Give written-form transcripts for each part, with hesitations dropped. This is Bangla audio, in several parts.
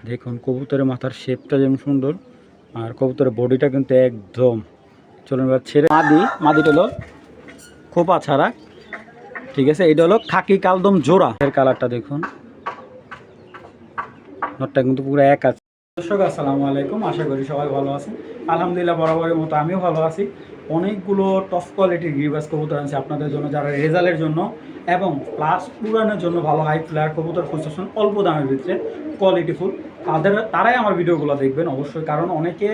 দেখুন কবুতরের মাথার শেপটা যেমন সুন্দর, আর কবুতরের বডিটা কিন্তু একদম। চলুন এবার ছেড়ে মাদিটা হলো খোপা ছাড়া, ঠিক আছে। এটা হলো খাকি কালদম জোড়া, এর কালারটা দেখুন, নটটা কিন্তু পুরো এক আছে। দর্শক আসসালামু আলাইকুম, আশা করি সবাই ভালো আছেন। আলহামদুলিল্লাহ বরাবরের মতো আমিও ভালো আছি। অনেকগুলো টপ কোয়ালিটির গিরিবাজ কবুতর আছে আপনাদের জন্য, যারা রেজাল্টের জন্য এবং প্লাস উড়ানোর জন্য ভালো হাই ফ্লায়ার কবুতর খুঁজতেছেন অল্প দামের ভিতরে কোয়ালিটিফুল, তারাই আমার ভিডিওগুলো দেখবেন অবশ্যই। কারণ অনেকে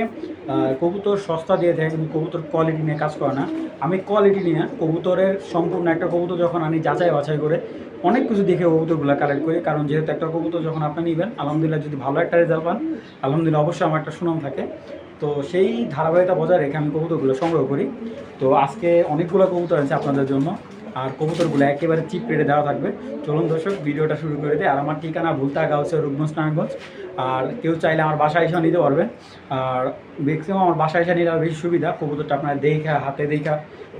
কবুতর সস্তা দিয়ে থাকে কিন্তু কবুতর কোয়ালিটি নিয়ে কাজ করে না। আমি কোয়ালিটি নিয়ে কবুতরের সম্পূর্ণ একটা কবুতর যখন আমি যাচাই বাছাই করে অনেক কিছু দেখে কবুতরগুলো কালেক্ট করি। কারণ যেহেতু একটা কবুতর যখন আপনি নেবেন, আলহামদুলিল্লাহ যদি ভালো একটা রেজাল্ট পান, আলহামদুলিল্লাহ অবশ্যই আমার একটা সুনাম থাকে। তো সেই ধারাবাহিকতা বজায় রেখে আমি কবুতরগুলো সংগ্রহ করি। তো আজকে অনেকগুলো কবুতর আছে আপনাদের জন্য, আর কবুতরগুলো একেবারে চিপ রেটে দেওয়া থাকবে। চলুন দর্শক ভিডিওটা শুরু করে দিই। আর আমার ঠিকানা ভুলতাগা হচ্ছে রূপগঞ্জ নারায়ণগঞ্জ। আর কেউ চাইলে আমার বাসায় এসেও নিতে পারবেন। আর ম্যাক্সিমাম আমার বাসায় এসে নিলে বেশি সুবিধা, কবুতরটা আপনার দেখা হাতে দেখা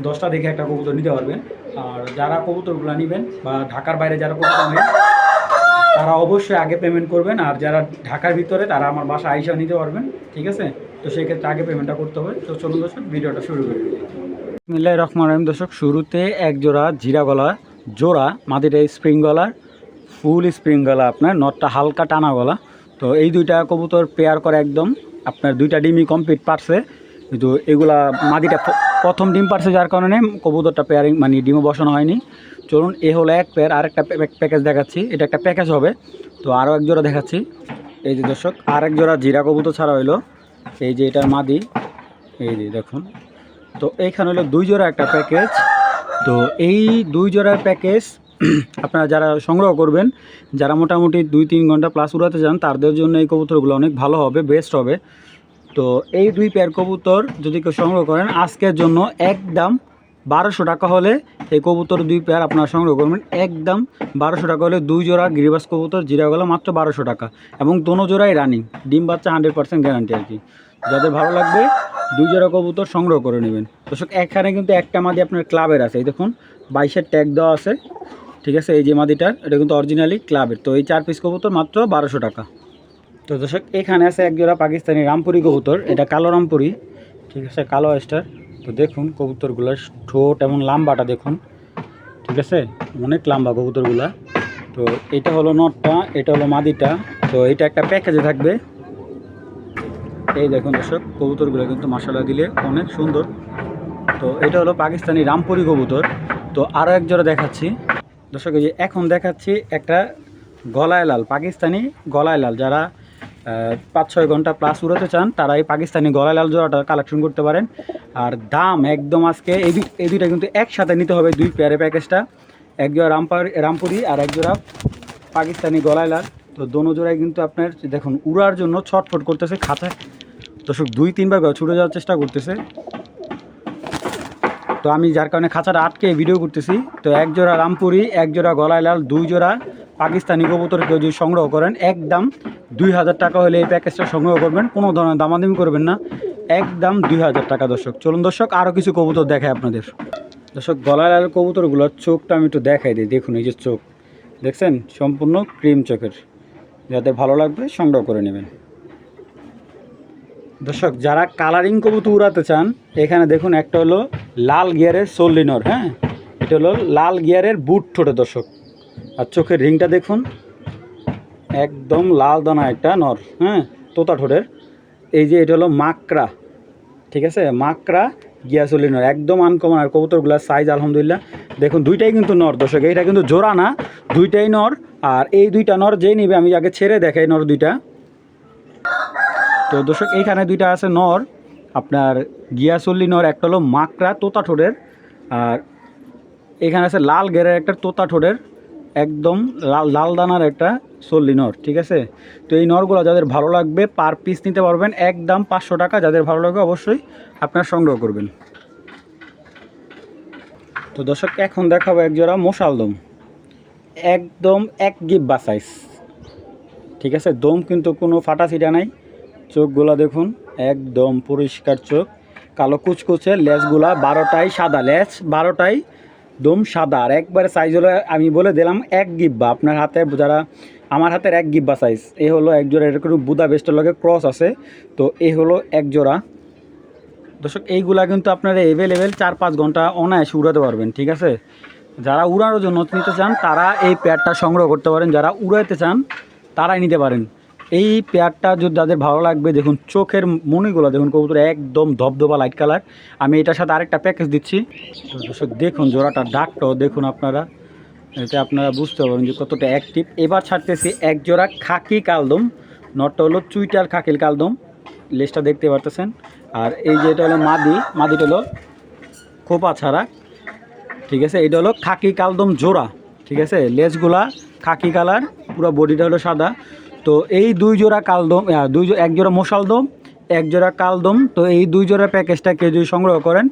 10টা দেখে একটা কবুতর নিতে পারবেন। আর যারা কবুতরগুলো নেবেন বা ঢাকার বাইরে যারা কবুতর নেবেন তারা অবশ্যই আগে পেমেন্ট করবেন। আর যারা ঢাকার ভিতরে তারা আমার বাসা আইসা নিতে পারবেন, ঠিক আছে। তো সেই ক্ষেত্রে আগে পেমেন্টটা করতে হবে। তো চলুন দর্শক ভিডিওটা শুরু করে দিই। বিসমিল্লাহির রহমানির রহিম। দর্শক শুরুতে এক জোড়া জিরা গলা জোড়া, মাদিটা স্প্রিং গলা, ফুল স্প্রিং গলা, আপনার নটটা হালকা টানা গলা। তো এই দুইটা কবুতর পেয়ার করে একদম আপনার দুইটা ডিমই কমপ্লিট পারছে, কিন্তু এগুলা মাদিটা প্রথম ডিম পারছে, যার কারণে কবুতরটা পেয়ারিং মানে ডিমও বসানো হয়নি। চলুন এ হলো এক পেয়ার, আর একটা প্যাকেজ দেখাচ্ছি, এটা একটা প্যাকেজ হবে। তো আরও এক জোড়া দেখাচ্ছি। এই যে দর্শক আর এক জোড়া জিরা কবুতর ছাড়া হইলো, এই যে এটার মাদি, এই যে দেখুন। তো এইখানে হলো দুই জোড়া একটা প্যাকেজ। তো এই দুই জোড়ার প্যাকেজ আপনারা যারা সংগ্রহ করবেন, যারা মোটামুটি 2-3 ঘন্টা প্লাস উড়াতে চান, তাদের জন্য এই কবুতরগুলো অনেক ভালো হবে, বেস্ট হবে। তো এই দুই পেয়ার কবুতর যদি কেউ সংগ্রহ করেন, আজকের জন্য একদম 1200 টাকা হলে এই কবুতর দুই পেয়ার আপনারা সংগ্রহ করবেন। একদম 1200 টাকা হলে দুই জোড়া গিরিবাজ কবুতর জিরাগুলো মাত্র 1200 টাকা, এবং দোনো জোড়াই রানিং, ডিম বাচ্চা 100% গ্যারান্টি আর কি। যাদের ভালো লাগবে দুই জোড়া কবুতর সংগ্রহ করে নেবেন। দর্শক এখানে কিন্তু একটা মাদি আপনার ক্লাবের আছে, এই দেখুন 22-এর ট্যাগ দেওয়া আছে, ঠিক আছে। এই যে মাদিটার, এটা কিন্তু অরিজিনালি ক্লাবের। তো এই 4 পিস কবুতর মাত্র 1200 টাকা। তো দর্শক এখানে আছে এক জোড়া পাকিস্তানি রামপুরি কবুতর, এটা কালো রামপুরি, ঠিক আছে, কালো স্টার। তো দেখুন কবুতরগুলোর ঠোঁট এবং লাম্বাটা দেখুন, ঠিক আছে, অনেক লম্বা কবুতরগুলা। তো এটা হলো নটটা, এটা হলো মাদিটা। তো এটা একটা প্যাকেজে থাকবে। এই দেখুন দর্শক কবুতরগুলো কিন্তু মাশাআল্লাহ দিলে অনেক সুন্দর। তো এটা হলো পাকিস্তানি রামপুরি কবুতর। তো আরও এক জোড়া দেখাচ্ছি দর্শক, এই যে এখন দেখাচ্ছি একটা গলায় লাল, পাকিস্তানি গলায় লাল। যারা 5-6 ঘন্টা প্লাস উড়াতে চান তারা এই পাকিস্তানি গলায় লাল জোড়াটা কালেকশন করতে পারেন। আর দাম একদম আজকে এই দুইটা কিন্তু একসাথে নিতে হবে, দুই পেয়ারের প্যাকেজটা। এক জোড়া রামপুরি আর এক জোড়া পাকিস্তানি গলায় লাল। তো দোনো জোড়ায় কিন্তু আপনার দেখুন উড়ার জন্য ছটফট করতেছে, খাঁচা দর্শক 2-3 বার ছুটে যাওয়ার চেষ্টা করতেছে। তো আমি যার কারণে খাঁচাটা আটকে ভিডিও করতেছি। তো এক জোড়া রামপুরি, এক জোড়া গলায় লাল, দুই জোড়া পাকিস্তানি কবুতর কেউ যদি সংগ্রহ করেন, একদম 2000 টাকা হলে এই প্যাকেজটা সংগ্রহ করবেন। কোনো ধরনের দামাদামি করবেন না, একদম 2000 টাকা। দর্শক চলুন দর্শক আরও কিছু কবুতর দেখায় আপনাদের। দর্শক গলায় লাল কবুতরগুলোর চোখটা আমি একটু দেখাই দিই। দেখুন এই যে চোখ দেখছেন, সম্পূর্ণ ক্রিম চোখের। যাদের ভালো লাগবে সংগ্রহ করে নেবেন। দর্শক যারা কালারিং কবুতর উড়াতে চান, এখানে দেখুন একটা হলো লাল গিয়ারের সোল্লিনর, হ্যাঁ, এটা হলো লাল গিয়ারের বুট ঠোঁটে দর্শক। আর চোখের রিংটা দেখুন, একদম লাল দানা একটা নর, হ্যাঁ, তোতা ঠোঁটের। এই যে এটা হলো মাকড়া, ঠিক আছে, মাকড়া গিয়া সোল্লিনর, একদম আনকমন। আর কবুতরগুলোর সাইজ আলহামদুলিল্লাহ দেখুন, দুইটাই কিন্তু নর দর্শক, এইটা কিন্তু জোড়া না, দুইটাই নর। আর এই দুইটা নর যেই নিবে, আমি আগে ছেড়ে দেখাই নর দুইটা। তো দর্শক এইখানে দুইটা আছে নর, আপনার গিয়াসল্লি নর, একটা হলো মাকড়া তোতা ঠোঁটের, আর এখানে আছে লাল গেরের একটা তোতা ঠোঁটের, একদম লাল দানার একটা সল্লি নর, ঠিক আছে। তো এই নরগুলো যাদের ভালো লাগবে পার পিস নিতে পারবেন একদম 500 টাকা। যাদের ভালো লাগবে অবশ্যই আপনারা সংগ্রহ করবেন। তো দর্শক এখন দেখাবো এক জোড়া মশালদম, একদম এক গিব্বা সাইজ, ঠিক আছে। দম কিন্তু কোনো ফাটা ছিটা নাই। চোখগুলা দেখুন একদম পরিষ্কার চোখ, কালো কুচকুচে, লেজগুলা 12টাই সাদা, লেজ 12টাই দম সাদা। আর একবারে সাইজ হলো আমি বলে দিলাম এক গিব্বা। আপনার হাতে যারা আমার হাতের এক গিব্বা সাইজ। এই হলো এক জোড়া, এরকম বুদা বেস্টের লগে ক্রস আছে। তো এই হলো এক জোড়া। দর্শক এইগুলা কিন্তু আপনারা অ্যাভেলেবেল 4-5 ঘন্টা অনায়াসে উড়াতে পারবেন, ঠিক আছে। যারা উড়ানোর জন্য নিতে চান তারা এই পেয়ারটা সংগ্রহ করতে পারেন, যারা উড়াইতে চান তারাই নিতে পারেন। এই পেয়ারটা যদি যাদের ভালো লাগবে, দেখুন চোখের মণিগুলো দেখুন কবুতর একদম ধবধবা লাইট কালার। আমি এটার সাথে আরেকটা প্যাকেজ দিচ্ছি। তো দর্শক দেখুন জোড়াটার ডাকটাও দেখুন আপনারা, এতে আপনারা বুঝতে পারবেন যে কতটা অ্যাক্টিভ। এবার ছাড়তেছি এক জোড়া খাকি কালদম। নটটা হলো চুইটার খাকিল কালদম, লেজটা দেখতে পারতেছেন। আর এই যে এটা হলো মাদিটা হলো খোপা ছাড়া, ঠিক আছে। এটা হলো খাকি কালদম জোড়া, ঠিক আছে। লেজগুলা খাকি কালার, পুরো বডিটা হলো সাদা। তো এই দুই জোড়া কালদম, এক জোড়া মশালদম, এক জোড়া কালদম। তো এই দুই জোড়া প্যাকেজটা কেউ যদি সংগ্রহ করেন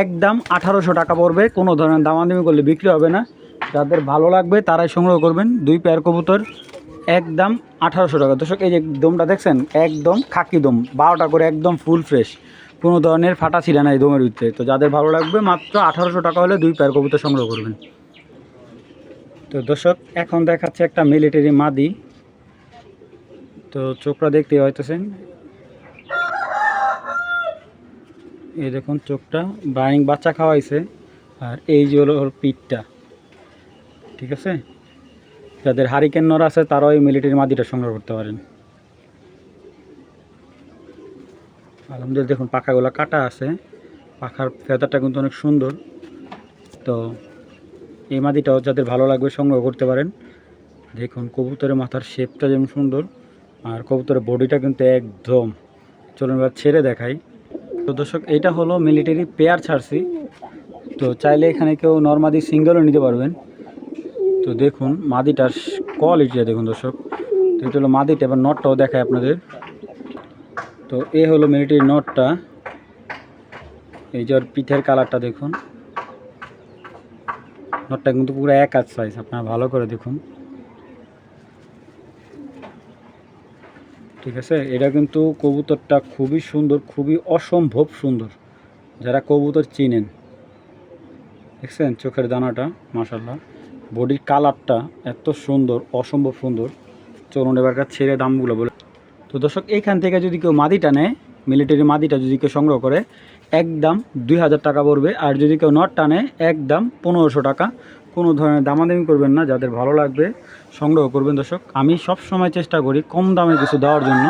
একদম 1800 টাকা পড়বে। কোনো ধরনের দামাদামি করলে বিক্রি হবে না। যাদের ভালো লাগবে তারাই সংগ্রহ করবেন। দুই পেয়ার কবুতর একদম 1800 টাকা। দর্শক এই যে দমটা দেখছেন একদম খাকি দম, 12টা করে একদম ফুল ফ্রেশ, কোনো ধরনের ফাটা ছিঁড়া নাই দমের ভিতরে। তো যাদের ভালো লাগবে মাত্র 1800 টাকা হলে দুই পেয়ার কবুতর সংগ্রহ করবেন। তো দর্শক এখন দেখাচ্ছে একটা মিলিটারি মাদি। তো চোখটা দেখতে হইতেছেন, এই দেখুন চোখটা বাইং বাচ্চা খাওয়াইছে। আর এই যে হলো ওর পিঠটা, ঠিক আছে। যাদের হারিকেন নর আছে তারাও এই মিলিটারি মাদিটা সংগ্রহ করতে পারেন। আলহামদুলিল্লাহ দেখুন পাখাগুলো কাটা আছে, পাখার ফেদারটা কিন্তু অনেক সুন্দর। তো এই মাদিটাও যাদের ভালো লাগবে সংগ্রহ করতে পারেন। দেখুন কবুতরের মাথার শেপটা যেমন সুন্দর, আর কবুতরের বডিটা কিন্তু একদম, চলুন এবার ছেড়ে দেখাই। তো দর্শক এটা হলো মিলিটারি পেয়ার ছাড়ছি। তো চাইলে এখানে কেউ নর্মাদি সিঙ্গেলও নিতে পারবেন। তো দেখুন মাদিটার কোয়ালিটিটা দেখুন দর্শক। তো এটা হলো মাদিটা, এবার নটটাও দেখায় আপনাদের। তো এ হলো মিলিটারি নটটা, এই যে ওর পিঠের কালারটা দেখুন। নটটা কিন্তু পুরো এক হাত সাইজ, আপনারা ভালো করে দেখুন, ঠিক আছে। এটা কিন্তু কবুতরটা খুবই সুন্দর, খুবই অসম্ভব সুন্দর। যারা কবুতর চিনেন, দেখছেন চোখের দানাটা মাশাআল্লাহ, বডির কালারটা এত সুন্দর, অসম্ভব সুন্দর। চলুন এবার ছেড়ে দামগুলো বলে। তো দর্শক এইখান থেকে যদি কেউ মাদিটা নেয়, মিলিটারি মাদিটা যদি কেউ সংগ্রহ করে একদম 2000 টাকা পড়বে। আর যদি কেউ নট টানে একদম 1500 টাকা। কোনো ধরনের দামাদামি করবেন না, যাদের ভালো লাগবে সংগ্রহ করবেন। দর্শক আমি সব সময় চেষ্টা করি কম দামে কিছু দেওয়ার জন্য।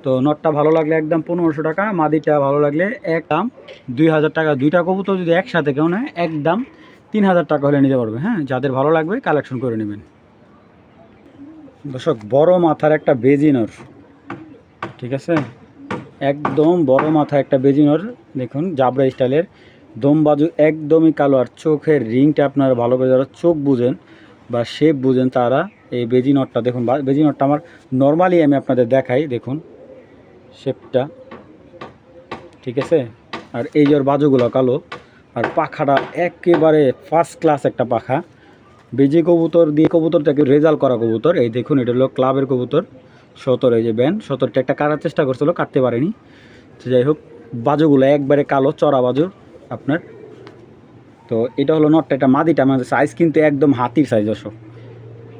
তো নটটা ভালো লাগলে একদম 1500 টাকা, মাদিটা ভালো লাগলে একদম 2000 টাকা। দুইটা কবুতর যদি একসাথে কেউ নেয় একদম 3000 টাকা হলে নিতে পারবে। হ্যাঁ, যাদের ভালো লাগবে কালেকশন করে নেবেন। দর্শক বড় মাথার একটা বেজিনর, ঠিক আছে, একদম বড় মাথা একটা বেজিনর। দেখুন জাবরা স্টাইলের, দম বাজু একদমই কালো। আর চোখের রিংটা আপনারা ভালো করে যারা চোখ বুঝেন বা শেপ বুঝেন তারা এই বেজিনরটা দেখুন। বেজিনরটা আমার নর্মালি আমি আপনাদের দেখাই, দেখুন শেপটা, ঠিক আছে। আর এই যে ওর বাজুগুলো কালো, আর পাখাটা একেবারে ফার্স্ট ক্লাস একটা পাখা। বেজি কবুতর দিয়ে কবুতরটাকে রেজাল্ট করা কবুতর। এই দেখুন এটা হলো ক্লাবের কবুতর 17, এই যে ব্যান্ড 17টা একটা কাটার চেষ্টা করছিল, কাটতে পারেনি। তো যাই হোক বাজুগুলো একবারে কালো চড়া বাজু আপনার। তো এটা হলো নটটা, এটা মাদিটা, আমাদের সাইজ কিন্তু একদম হাতির সাইজ দর্শক,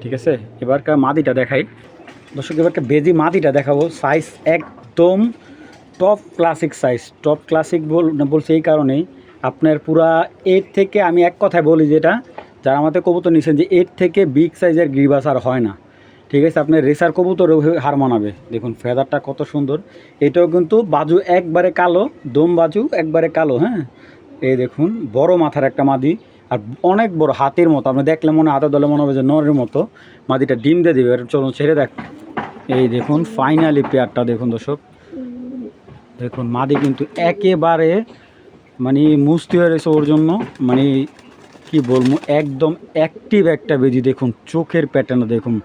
ঠিক আছে। এবারকার মাদিটা দেখাই দর্শক, এবারকার বেজি মাদিটা দেখাবো। সাইজ একদম top classic size. Top classic বলছি এই কারণেই, আপনার পুরা 8 থেকে, আমি এক কথায় বলি যেটা যারা আমাদের কবুতর নিচ্ছেন, যে 8 থেকে বিগ সাইজের গ্রিবাস আর হয় না, ঠিক আছে। আপনার রেসার কবুতরও হার মানাবে। দেখুন ফেদারটা কত সুন্দর। এটাও কিন্তু বাজু একবারে কালো, দম বাজু একবারে কালো। হ্যাঁ, এই দেখুন বড় মাথার একটা মাদি, আর অনেক বড় হাতের মতো। আপনি দেখলে মনে হাতের দলে মনে হবে যে নরের মতো। মাদিটা ডিম দিয়ে দেবে, চলুন ছেড়ে দেখ। এই দেখুন ফাইনালি পেয়ারটা দেখুন দর্শক, দেখুন মাদি কিন্তু একেবারে মানে মুস্তি হয়ে রয়েছে ওর জন্য, মানে কি বলবো একদম অ্যাক্টিভ একটা বেজি। দেখুন চোখের প্যাটার্ন দেখুন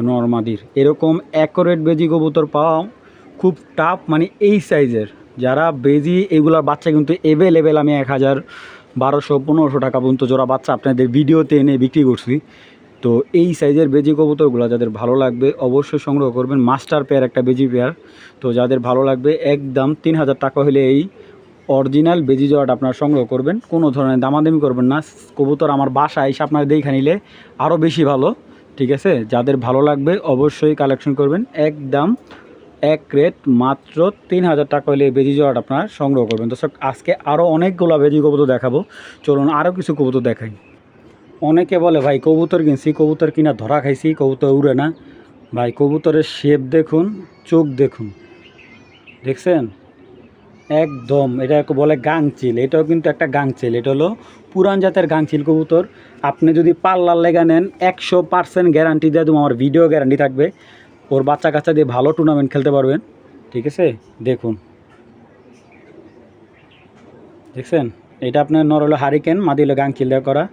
নরমাদির, এরকম অ্যাকোরেট বেজি কবুতর পাওয়া খুব টাফ। মানে এই সাইজের যারা বেজি এগুলার বাচ্চা কিন্তু অ্যাভেলেবেল আমি 1000, 1200, 1500 টাকা পর্যন্ত জোড়া বাচ্চা আপনাদের ভিডিওতে এনে বিক্রি করছি। তো এই সাইজের বেজি কবুতরগুলো যাদের ভালো লাগবে অবশ্যই সংগ্রহ করবেন। মাস্টার পেয়ার একটা বেজি পেয়ার। তো যাদের ভালো লাগবে একদম 3000 টাকা হলে এই অরিজিনাল বেজি জোড়াটা আপনারা সংগ্রহ করবেন। কোনো ধরনের দামাদামি করবেন না। কবুতর আমার বাসায় এসে আপনারা দেখে নিলে আরও বেশি ভালো। ঠিক আছে, যাদের ভালো লাগবে অবশ্যই কালেকশন করবেন। একদম এক রেট মাত্র 3000 টাকা হলে এই বেজি জোড়াটা আপনার সংগ্রহ করবেন। দর্শক আজকে আরও অনেকগুলো বেজি কবুতর দেখাবো, চলুন আরও কিছু কবুতর দেখাই। অনেকে বলে ভাই কবুতর কিনছি, কবুতর কিনা ধরা খাইছি, কবুতর উড়ে না। ভাই কবুতরের শেপ দেখুন, চোখ দেখুন, দেখছেন একদম, এটা বলে গাংচিল, এটাও কিন্তু একটা গাংচিল। এটা হলো পুরান জাতের গাংচিল কবুতর। আপনি যদি পাল্লার লেগা নেন 100% গ্যারান্টি দিয়ে দেবো, আমার ভিডিও গ্যারান্টি থাকবে। ওর বাচ্চা কাচ্চা দিয়ে ভালো টুর্নামেন্ট খেলতে পারবেন। ঠিক আছে, দেখুন দেখছেন, এটা আপনার নর হলো হারিকেন, মাদি হলো গাংচিল দেওয়া করা।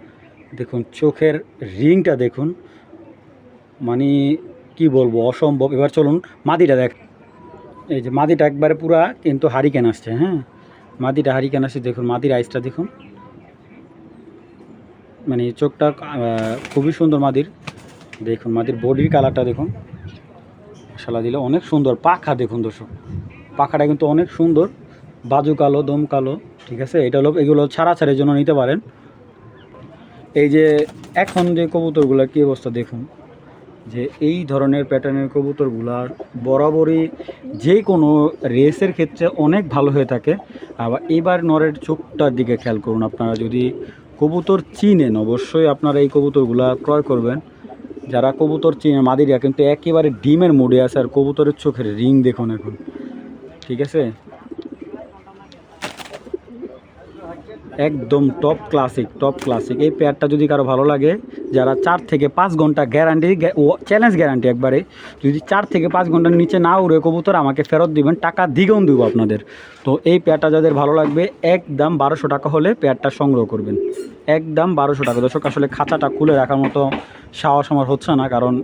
দেখুন চোখের রিংটা দেখুন, মানে কি বলবো, অসম্ভব। এবার চলুন মাদিটা দেখ, এই যে মাদিটা একবারে পুরা কিন্তু হারিকেন আসছে। হ্যাঁ, মাদিটা হারিকেন আসছে, দেখুন মাদির আইসটা দেখুন, মানে চোখটা খুবই সুন্দর মাদির। দেখুন মাদির বডির কালারটা দেখুন, মশালা দিলে অনেক সুন্দর। পাখা দেখুন দর্শক, পাখাটা কিন্তু অনেক সুন্দর, বাজু কালো, দম কালো। ঠিক আছে, এটা হলো, এগুলো ছাড়াছাড়ির জন্য নিতে পারেন। এই যে এখন যে কবুতরগুলোর কী অবস্থা দেখুন, যে এই ধরনের প্যাটার্নের কবুতরগুলার বরাবরই যে কোনো রেসের ক্ষেত্রে অনেক ভালো হয়ে থাকে। আবার এবার নরের চোখটার দিকে খেয়াল করুন, আপনারা যদি কবুতর চিনেন অবশ্যই আপনারা এই কবুতরগুলা ক্রয় করবেন। যারা কবুতর চিনে, মাদিরা কিন্তু একেবারে ডিমের মোডে আছে। আর কবুতরের চোখের রিং দেখুন এখন, ঠিক আছে, একদম টপ ক্লাসিক। এই পেয়ারটা যদি কারো ভালো লাগে, যারা 4 থেকে 5 ঘন্টা গ্যারান্টি, ও চ্যালেঞ্জ গ্যারান্টি একবারে, যদি 4 থেকে 5 ঘন্টার নিচে না উড়ে কবুতর আমাকে ফেরত দিবেন, টাকা দ্বিগুণ দেবো আপনাদের। তো এই পেয়ারটা যাদের ভালো লাগবে একদম 1200 টাকা হলে পেয়ারটা সংগ্রহ করবেন, একদম 1200 টাকা। দর্শক আসলে খাঁচাটা খুলে রাখার মতো সাহস আমার হচ্ছে না, কারণ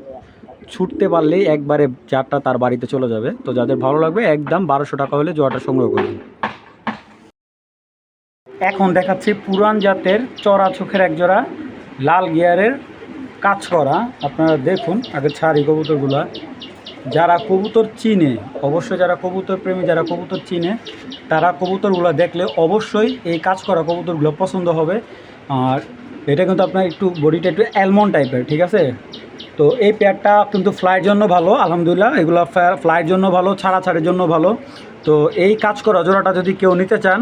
ছুটতে পারলেই একবারে চারটা তার বাড়িতে চলে যাবে। তো যাদের ভালো লাগবে একদম 1200 টাকা হলে জোড়াটা সংগ্রহ করবেন। এখন দেখাচ্ছি পুরান জাতের চড়া চোখের একজোড়া লাল গিয়ারের কাজ করা। আপনারা দেখুন আগে ছাড়ি কবুতরগুলা, যারা কবুতর চিনে অবশ্যই, যারা কবুতর প্রেমী, যারা কবুতর চিনে, তারা কবুতরগুলো দেখলে অবশ্যই এই কাজ করা কবুতরগুলো পছন্দ হবে। আর এটা কিন্তু আপনার একটু বডিটা একটু অ্যালমন্ড টাইপের, ঠিক আছে। তো এই পেয়ারটা কিন্তু ফ্লাইয়ের জন্য ভালো, আলহামদুলিল্লাহ এগুলো ফ্লাইয়ের জন্য ভালো, ছাড়াছাড়ির জন্য ভালো। তো এই কাজ করা জোড়াটা যদি কেউ নিতে চান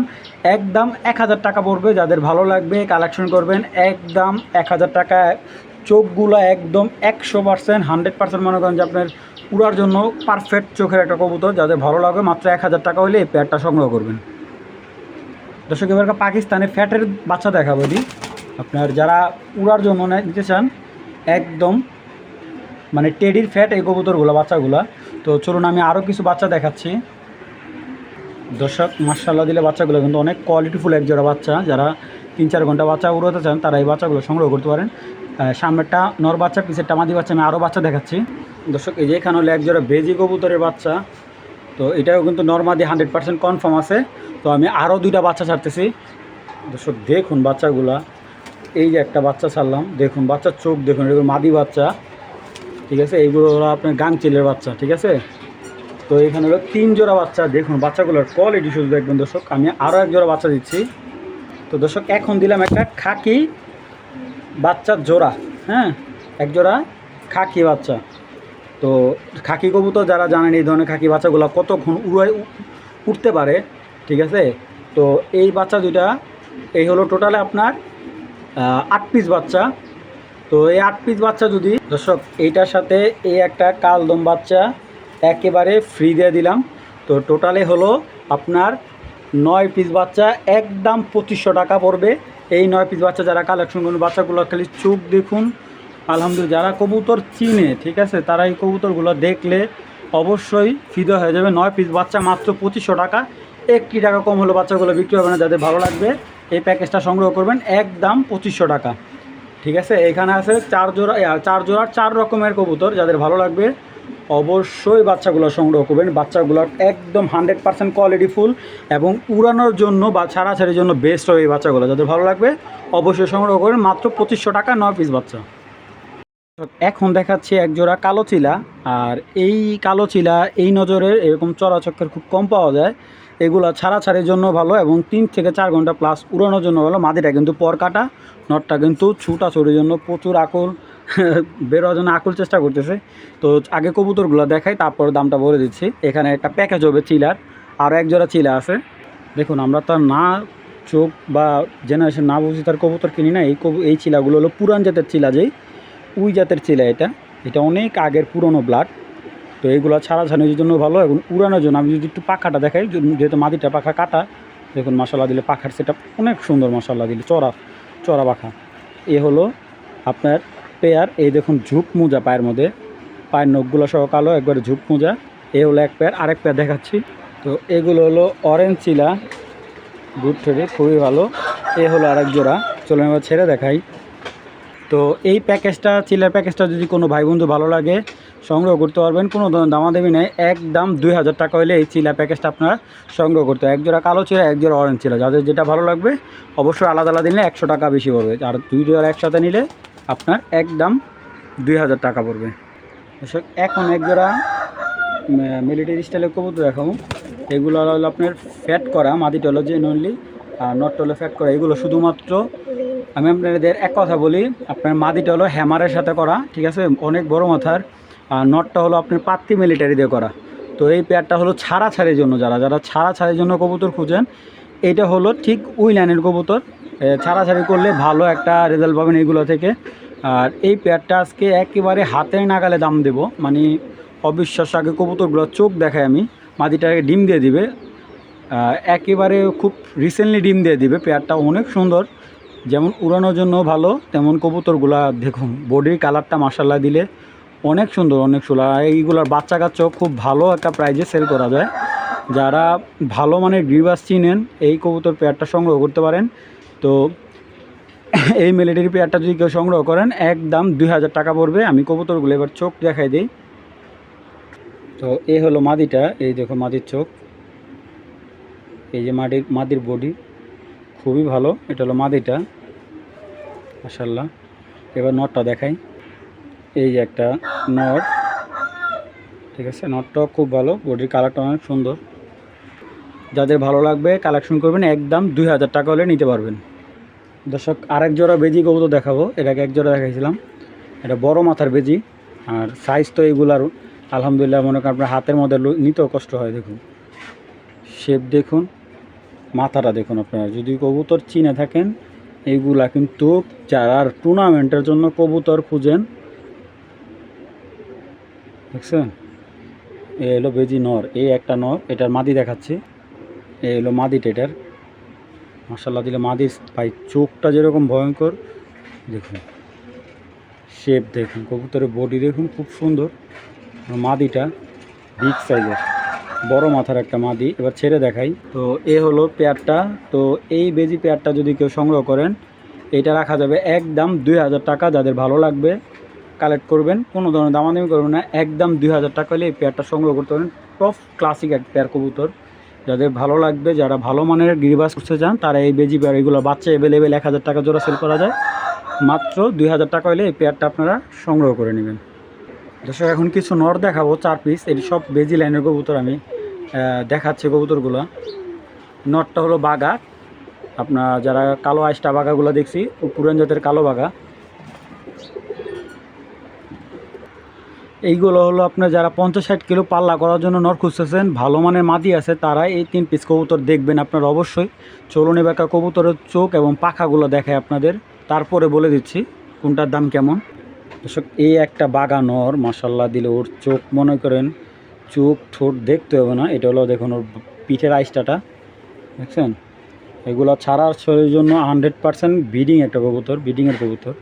একদম 1000 টাকা পড়বে। যাদের ভালো লাগবে কালেকশন করবেন, একদম 1000 টাকা। চোখগুলো একদম 100% 100% মনে করেন যে আপনার পুরার জন্য পারফেক্ট চোখের একটা কবুতর। যাদের ভালো লাগবে মাত্র 1000 টাকা হলে এই পেয়ারটা সংগ্রহ করবেন। দর্শক এবার পাকিস্তানের ফ্যাটের বাচ্চা দেখাবো দিই, আপনার যারা উড়ার জন্য নিতে চান, একদম মানে টেডির ফ্যাট এই কবুতরগুলো বাচ্চাগুলো। তো চলুন আমি আরও কিছু বাচ্চা দেখাচ্ছি। দর্শক মাশাআল্লাহ দিলে বাচ্চাগুলো কিন্তু অনেক কোয়ালিটিফুল এক জোড়া বাচ্চা। যারা 3-4 ঘন্টা বাচ্চা উড়াতে চান তারা এই বাচ্চাগুলো সংগ্রহ করতে পারেন। সামনেরটা নর বাচ্চা, পিছেরটা মাদি বাচ্চা। আমি আরও বাচ্চা দেখাচ্ছি দর্শক। এই যে এখানে হলো এক জোড়া বেজি কবুতরের বাচ্চা, তো এটাও কিন্তু নরমাদি 100% কনফার্ম আছে। তো আমি আরও 2টা বাচ্চা ছাড়তেছি দর্শক, দেখুন বাচ্চাগুলা। এই যে একটা বাচ্চা ছাড়লাম, দেখুন বাচ্চার চোখ দেখুন, এগুলো মাদি বাচ্চা, ঠিক আছে। এইগুলো হলো আপনার গাংচিলের বাচ্চা, ঠিক আছে। তো এখানে হলো 3 জোড়া বাচ্চা, দেখুন বাচ্চাগুলোর কোয়ালিটি শুধু দেখবেন দর্শক। আমি আরও এক জোড়া বাচ্চা দিচ্ছি। তো দর্শক এখন দিলাম একটা খাকি বাচ্চার জোড়া, হ্যাঁ, এক জোড়া খাকি বাচ্চা। তো খাকি কবুতর যারা জানেন এই ধরনের খাকি বাচ্চাগুলো কতক্ষণ উঠতে পারে, ঠিক আছে। তো এই বাচ্চা দুইটা, এই হলো টোটালে আপনার 8 পিস বাচ্চা। তো এই 8 পিস বাচ্চা যদি দর্শক, এইটার সাথে এই একটা কালদম বাচ্চা একেবারে ফ্রি দিয়ে দিলাম। তো টোটালে হলো আপনার 9 পিস বাচ্চা, একদম 2500 টাকা পড়বে। এই 9 পিস বাচ্চা যারা কালেকশন করুন, বাচ্চাগুলো খালি চোখ দেখুন, আলহামদুলিল্লাহ। যারা কবুতর চিনে, ঠিক আছে, তারা এই কবুতরগুলো দেখলে অবশ্যই ফিদা হয়ে যাবে। 9 পিস বাচ্চা মাত্র 2500 টাকা, 1 টাকা কম হলে বাচ্চাগুলো বিক্রি হবে না। যাদের ভালো লাগবে এই প্যাকেজটা সংগ্রহ করবেন, একদম 2500 টাকা, ঠিক আছে। এখানে আছে 4 জোড়ার 4 রকমের কবুতর। যাদের ভালো লাগবে অবশ্যই বাচ্চাগুলো সংগ্রহ করবেন। বাচ্চাগুলো একদম 100% কোয়ালিটিফুল এবং উড়ানোর জন্য বা ছাড়াছাড়ির জন্য বেস্ট হবে এই বাচ্চাগুলো। যাদের ভালো লাগবে অবশ্যই সংগ্রহ করবেন, মাত্র 2500 টাকা 9 পিস বাচ্চা। এখন দেখাচ্ছি এক জোড়া কালো চিলা। আর এই কালো চিলা এই নজরের এরকম চড়াচক্কের খুব কম পাওয়া যায়। এগুলো ছাড়াছাড়ির জন্য ভালো এবং 3 থেকে 4 ঘন্টা প্লাস উড়ানোর জন্য ভালো। মাদিটা কিন্তু পর কাটা, নটটা কিন্তু ছুটাছুটির জন্য প্রচুর আকুল, বেরোয়ার জন্য আকুল চেষ্টা করতেছে। তো আগে কবুতরগুলো দেখাই, তারপর দামটা বলে দিচ্ছি। এখানে একটা প্যাকেজ হবে চিলার, আরও এক জোড়া চিলা আছে। দেখুন, আমরা তো না চোখ বা জেনারেশন না বুঝি তার কবুতর কিনি না। এই চিলাগুলো হলো পুরান জাতের চিলা, যেই উই জাতের চিলা। এটা অনেক আগের পুরনো ব্লাড। তো এইগুলো ছাড়াছাড়ির জন্য ভালো, এবং উড়ানোর জন্য আমি যদি একটু পাখাটা দেখাই, যেহেতু মাদিটা পাখা কাটা, দেখুন মশালা দিলে পাখার সেটা অনেক সুন্দর, মশালা দিলে চড়া পাখা। এ হলো আপনার পেয়ার। এই দেখুন ঝুপ মোজা পায়ের মধ্যে, পায়ের নখগুলো সহ কালো, একবারে ঝুপ মোজা। এ হলো এক পেয়ার। আরেক পেয়ার দেখাচ্ছি। তো এগুলো হলো অরেঞ্জ চিলা, গুড ট্রেডে, খুবই ভালো। এ হলো আরেক জোড়া। চলুন এবার ছেড়ে দেখাই। তো এই প্যাকেজটা, চিলার প্যাকেজটা যদি কোনো ভাই বন্ধু ভালো লাগে সংগ্রহ করতে পারবেন, কোনো দামাদামি নেই। একদম 2000 টাকা হলে এই চিলা প্যাকেজটা আপনারা সংগ্রহ করতে। এক জোড়া কালো চিলা, এক জোড়া অরেঞ্জ চিলা, যাদের যেটা ভালো লাগবে অবশ্যই আলাদা আলাদা নিলে 100 টাকা বেশি পড়বে। আর 2 জোড়া একসাথে নিলে আপনার একদম 2000 টাকা পড়বে। এখন এক জোড়া মিলিটারি স্টাইলের কবুতর দেখাবো। এগুলো হলো আপনার ফ্যাট করা, মাদিটা হলো জেনুইনলি, আর নটটা হলো ফ্যাট করা। এগুলো শুধুমাত্র আমি আপনাদের এক কথা বলি, আপনার মাদিটা হলো হ্যামারের সাথে করা, ঠিক আছে, অনেক বড় মাথার। আর নটটা হলো আপনার পাত্তি মিলিটারি দিয়ে করা। তো এই পেয়ারটা হলো ছাড়াছাড়ির জন্য, যারা ছাড়াছাড়ির জন্য কবুতর খুঁজেন, এটা হলো ঠিক ওই লাইনের কবুতর। ছাড়াছাড়ি করলে ভালো একটা রেজাল্ট পাবেন এইগুলো থেকে। আর এই পেয়ারটা আজকে একেবারে হাতের নাগালে দাম দেব, মানে অবিশ্বাস্য। আগে কবুতরগুলো চোখ দেখায় আমি, মাদিটাকে ডিম দিয়ে দিবে, একেবারে খুব রিসেন্টলি ডিম দিয়ে দিবে। পেয়ারটা অনেক সুন্দর, যেমন উড়ানোর জন্য ভালো, তেমন কবুতরগুলা দেখুন বডির কালারটা মাশাল্লাহ দিলে অনেক সুন্দর, অনেক সুন্দর। এইগুলোর বাচ্চা কাচ্চাও খুব ভালো একটা প্রাইজে সেল করা যায়। যারা ভালো মানের গ্রিবাস চিনেন, এই কবুতর পেয়ারটা সংগ্রহ করতে পারেন। তো এই মিলিটারি পেয়ারটা যদি কেউ সংগ্রহ করেন, একদম 2000 টাকা পড়বে। আমি কবুতরগুলো এবার চোখ দেখাই দিই। তো এই হলো মাদিটা, এই দেখো মাদির চোখ, এই যে মাদির বডি খুবই ভালো। এটা হলো মাদিটা, মাশাল্লাহ। এবার নটটা দেখাই। এই যে একটা নট, ঠিক আছে, নটটাও খুব ভালো, বডির কালারটা অনেক সুন্দর। যাদের ভালো লাগবে কালেকশন করবেন, একদম 2000 টাকা হলে নিতে পারবেন। দর্শক, আরেক জোড়া বেজি কবুতর দেখাবো। এটাকে এক জোড়া দেখাইছিলাম, এটা বড় মাথার বেজি। আর সাইজ তো এইগুলার আলহামদুলিল্লাহ, মনে করেন আপনার হাতের মধ্যে নিতেও কষ্ট হয়। দেখুন শেপ দেখুন, মাথাটা দেখুন। আপনারা যদি কবুতর চিনে থাকেন, এইগুলা কিন্তু যারা টুর্নামেন্টের জন্য কবুতর খুঁজেন, দেখছেন, এ হলো বেজি নর। এই একটা নর, এটার মাদি দেখাচ্ছি। এই হলো মাদিটা, এটার মাশাল্লাহ দিলে মাদি। ভাই চোখটা যেরকম ভয়ঙ্কর, দেখুন শেপ দেখুন, কবুতরের বডি দেখুন, খুব সুন্দর। মাদিটা বিগ সাইজের, বড় মাথার একটা মাদি। এবার ছেড়ে দেখাই। তো এ হলো পেয়ারটা। তো এই বেজি পেয়ারটা যদি কেউ সংগ্রহ করেন, এটা রাখা যাবে একদম 2000 টাকা। যাদের ভালো লাগবে কালেক্ট করবেন, কোনো ধরনের দামাদামি করবেন না, একদম 2000 টাকা হলে এই পেয়ারটা সংগ্রহ করতে পারেন। টপ ক্লাসিক এক পেয়ার কবুতর। যাদের ভালো লাগবে, যারা ভালো মানের গিরিবাস করতে চান, তারা এই বেজি পেয়ার, এগুলো বাচ্চা অ্যাভেলেবেল 1000 টাকা জোড়া সেল করা যায়। মাত্র 2000 টাকা হলে এই পেয়ারটা আপনারা সংগ্রহ করে নেবেন। দর্শক, এখন কিছু নর দেখাবো 4 পিস। এটি সব বেজি লাইনের কবুতর আমি দেখাচ্ছি কবুতরগুলো। নটটা হলো বাঘা, আপনার যারা কালো আইসটা বাঘাগুলো দেখছি, পুরান জাতের কালো বাঘা। এইগুলো হলো আপনার যারা 50-60 কিলো পাল্লা করার জন্য নর খুঁজতেছেন, ভালো মানের মাদি আছে, তারা এই 3 পিস কবুতর দেখবেন আপনার অবশ্যই। চলুন এবার কবুতরের চোখ এবং পাখাগুলো দেখায় আপনাদের, তারপরে বলে দিচ্ছি কোনটার দাম কেমন। দর্শক, এই একটা বাঘা নর, মাশাল্লাহ দিলে, ওর চোখ মনে করেন চোখ ঠোঁট দেখতে হবে না। এটা হলো দেখুন ওর পিঠের আইসটাটা, দেখছেন। এগুলো ছাড়ার শরীরের জন্য 100% ব্রিডিং একটা কবুতর, ব্রিডিংয়ের কবুতর।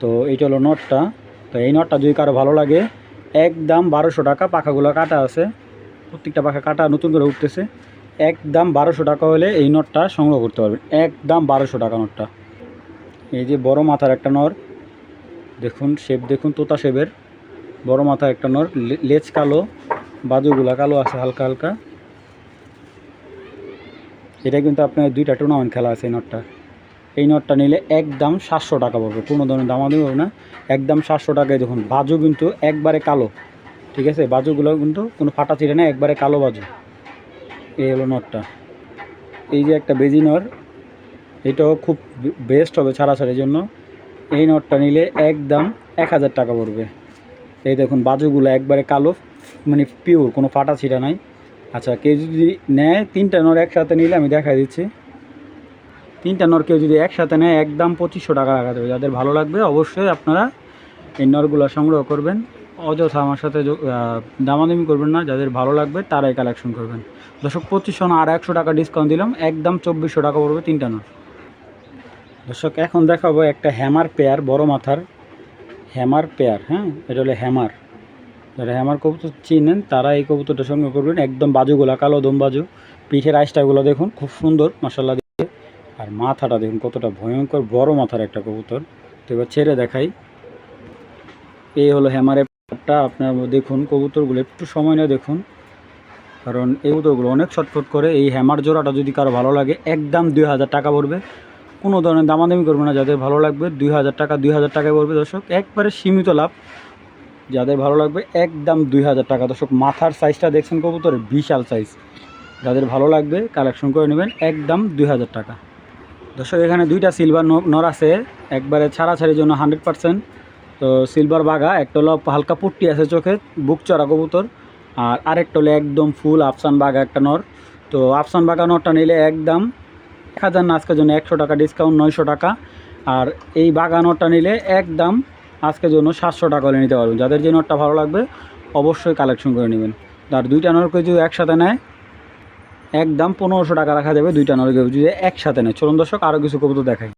তো এইটা হলো নটটা। তো এই নটটা যদি কারো ভালো লাগে, একদম 1200 টাকা। পাখাগুলো কাটা আছে, প্রত্যেকটা পাখা কাটা, নতুন করে উঠতেছে। একদম 1200 টাকা হলে এই নটটা সংগ্রহ করতে পারবেন, একদম 1200 টাকা নটটা। এই যে বড় মাথার একটা নর, দেখুন শেপ দেখুন, তোতা শেপের বড় মাথার একটা নর, লেজ কালো, বাজুগুলা কালো আছে হালকা হালকা। এটা কিন্তু আপনার 2টা টুর্নামেন্ট খেলা আছে এই নটটা। এই নটটা নিলে একদম 700 টাকা পড়বে, কোনো ধরনের দামাদামি হবে না, একদম 700 টাকায়। দেখুন বাজু কিন্তু একবারে কালো, ঠিক আছে, বাজুগুলো কিন্তু কোনো ফাটা ছিঁড়ে না, একবারে কালো বাজু। এই হলো নটটা। এই যে একটা বেজি নর, এটাও খুব বেস্ট হবে ছাড়াছাড়ির জন্য। এই নটটা নিলে একদম 1000 টাকা পড়বে। এই দেখুন বাজুগুলো একবারে কালো, মানে পিওর, কোনো ফাটা ছিটা নাই। আচ্ছা, কেউ যদি নেয় 3টা নর একসাথে নিলে আমি দেখাই দিচ্ছি। 3টা নর কেউ যদি একসাথে নেয় একদম 2500 টাকা রাখা যাবে। যাদের ভালো লাগবে অবশ্যই আপনারা এই নরগুলো সংগ্রহ করবেন। অযথা আমার সাথে দামাদামি করবেন না, যাদের ভালো লাগবে তারাই কালেকশন করবেন। দর্শক 2500 না, আর 100 টাকা ডিসকাউন্ট দিলাম, একদম 2400 টাকা পড়বে 3টা নর। দর্শক এখন দেখাবো একটা হ্যামার পেয়ার, বড় মাথার হ্যামার পেয়ার। হ্যাঁ, এটা হলো হ্যামার। যারা হ্যামার কবুতর চিনেন তারা এই কবুতরটা সংগ্রহ করবেন। একদম বাজুগুলা কালো দম বাজু, পিঠের আইসটাগুলো দেখুন খুব সুন্দর মাশাআল্লাহ। আর মাথাটা দেখুন কতটা ভয়ঙ্কর বড় মাথার একটা কবুতর। তো এবার ছেড়ে দেখাই। এই হলো হ্যামারের পেয়ারটা। আপনার দেখুন কবুতরগুলো একটু সময় নিয়ে দেখুন, কারণ এই কবুতরগুলো অনেক ছটফট করে। এই হ্যামার জোড়াটা যদি কারো ভালো লাগে একদম 2000 টাকা পড়বে। কোনো ধরনের দামাদামি করবে না, যাদের ভালো লাগবে 2000 টাকা, 2000 টাকায় পড়বে দর্শক, একবারে সীমিত লাভ। যাদের ভালো লাগবে একদম 2000 টাকা। দর্শক মাথার সাইজটা দেখছেন কবুতরের, বিশাল সাইজ। যাদের ভালো লাগবে কালেকশন করে নেবেন একদম 2000 টাকা। দর্শক এখানে 2টা সিলভার নর আছে, একবারে ছাড়াছাড়ির জন্য 100%। তো সিলভার বাঘা, একটা হলো হালকা পুট্টি আছে চোখে, বুক চড়া কবুতর। আর আরেকটা হলো একদম ফুল আফসান বাঘা একটা নর। তো আফসান বাঘা নরটা নিলে একদম 1000 না, আজকের জন্য 100 টাকা ডিসকাউন্ট, 900 টাকা। আর এই বাঘা নরটা নিলে একদম আজকের জন্য 700 টাকা হলে নিতে পারবেন। যাদের যে নরটা ভালো লাগবে অবশ্যই কালেকশন করে নেবেন। আর 2টা নরকে যদি একসাথে নেয় একদম 1500 টাকা রাখা যাবে। 2টা নরকে যদি একসাথে নেয়। চলুন দর্শক আরও কিছু কবুতর দেখাই।